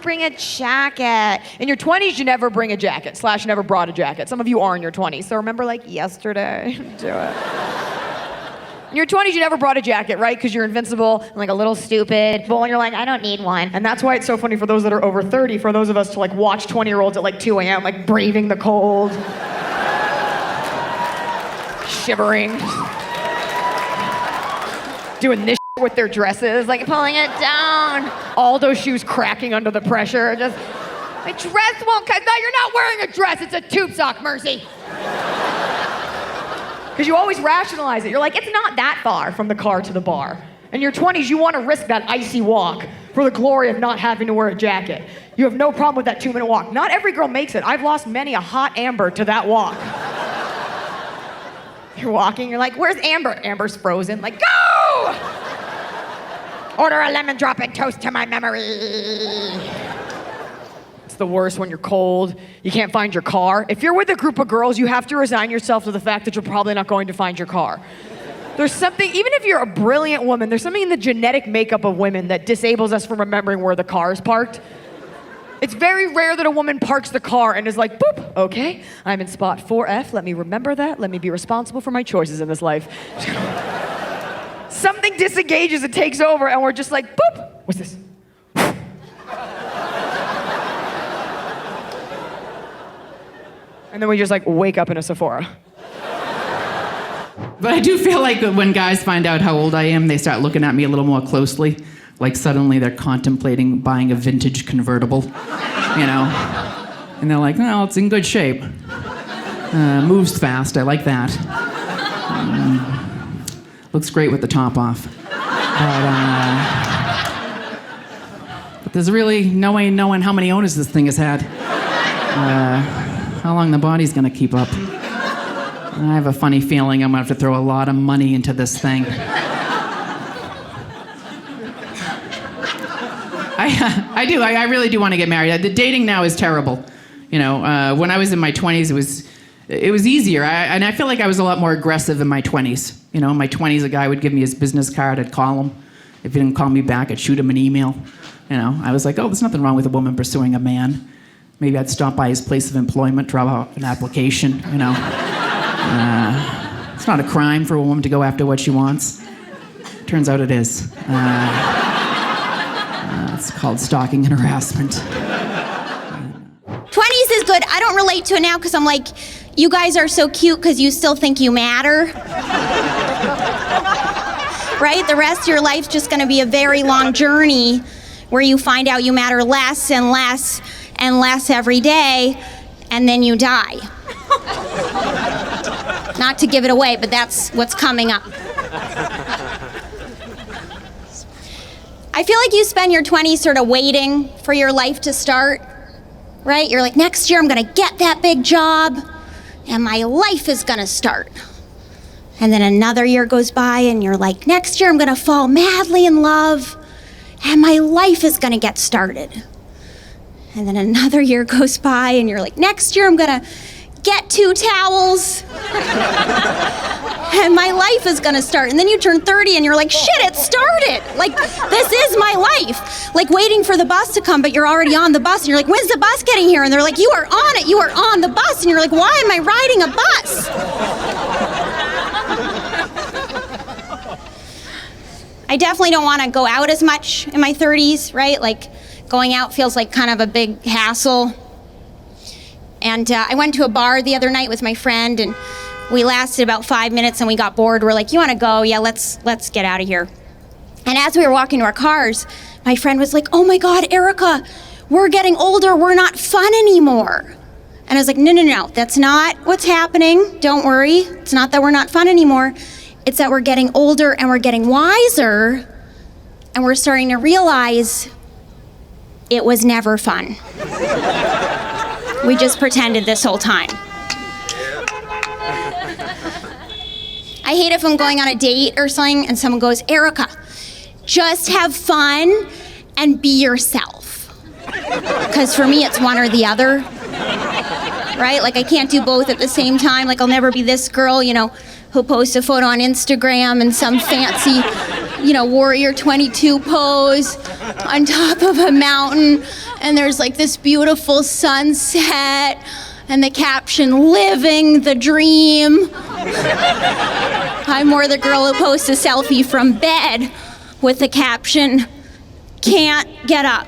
bring a jacket. In your 20s, you never bring a jacket, / never brought a jacket. Some of you are in your 20s, so remember like yesterday, do it. In your 20s, you never brought a jacket, right? Because you're invincible and like a little stupid. And you're like, I don't need one. And that's why it's so funny for those that are over 30, for those of us to like watch 20-year-olds at like 2 a.m., like braving the cold. Shivering. Doing this with their dresses, like pulling it down. All those shoes cracking under the pressure. Just, my dress won't cut. No, you're not wearing a dress. It's a tube sock, Mercy. Because you always rationalize it. You're like, it's not that far from the car to the bar. In your 20s, you want to risk that icy walk for the glory of not having to wear a jacket. You have no problem with that 2-minute walk. Not every girl makes it. I've lost many a hot Amber to that walk. You're walking, you're like, where's Amber? Amber's frozen. Like, go! Order a lemon drop and toast to my memory. It's the worst when you're cold. You can't find your car. If you're with a group of girls, you have to resign yourself to the fact that you're probably not going to find your car. There's something, even if you're a brilliant woman, there's something in the genetic makeup of women that disables us from remembering where the car is parked. It's very rare that a woman parks the car and is like, boop, okay, I'm in spot 4F, let me remember that, let me be responsible for my choices in this life. Something disengages, it takes over, and we're just like, boop, what's this? And then we just like wake up in a Sephora. But I do feel like when guys find out how old I am, they start looking at me a little more closely. Like suddenly they're contemplating buying a vintage convertible, you know? And they're like, no, it's in good shape. Moves fast, I like that. Looks great with the top off. But there's really no way knowing how many owners this thing has had. How long the body's gonna keep up. I have a funny feeling I'm gonna have to throw a lot of money into this thing. I do. I really do want to get married. The dating now is terrible. You know, when I was in my 20s, it was easier. And I feel like I was a lot more aggressive in my 20s. You know, in my 20s, a guy would give me his business card. I'd call him. If he didn't call me back, I'd shoot him an email. You know, I was like, oh, there's nothing wrong with a woman pursuing a man. Maybe I'd stop by his place of employment, drop out an application. You know, it's not a crime for a woman to go after what she wants. Turns out it is. It's called stalking and harassment. 20s is good. I don't relate to it now because I'm like, you guys are so cute because you still think you matter. Right? The rest of your life's just going to be a very long journey where you find out you matter less and less and less every day, and then you die. Not to give it away, but that's what's coming up. I feel like you spend your 20s sort of waiting for your life to start, right? You're like, next year I'm gonna get that big job and my life is gonna start. And then another year goes by and you're like, next year I'm gonna fall madly in love and my life is gonna get started. And then another year goes by and you're like, next year I'm gonna get 2 towels and my life is gonna start. And then you turn 30 and you're like, shit, it started. Like, this is my life. Like waiting for the bus to come, but you're already on the bus and you're like, when's the bus getting here? And they're like, you are on it, you are on the bus. And you're like, why am I riding a bus? I definitely don't wanna go out as much in my 30s, right? Like going out feels like kind of a big hassle. And I went to a bar the other night with my friend, and we lasted about 5 minutes, and we got bored. We're like, "You want to go? Yeah, let's get out of here." And as we were walking to our cars, my friend was like, "Oh my God, Erica, we're getting older. We're not fun anymore." And I was like, "No, that's not what's happening. Don't worry. It's not that we're not fun anymore. It's that we're getting older and we're getting wiser, and we're starting to realize it was never fun." We just pretended this whole time. I hate if I'm going on a date or something and someone goes, "Erica, just have fun and be yourself." Because for me, it's one or the other, right? Like I can't do both at the same time. Like I'll never be this girl, you know, who posts a photo on Instagram in some fancy, you know, Warrior 22 pose on top of a mountain and there's like this beautiful sunset, and the caption, "Living the dream." I'm more the girl who posts a selfie from bed with the caption, "Can't get up."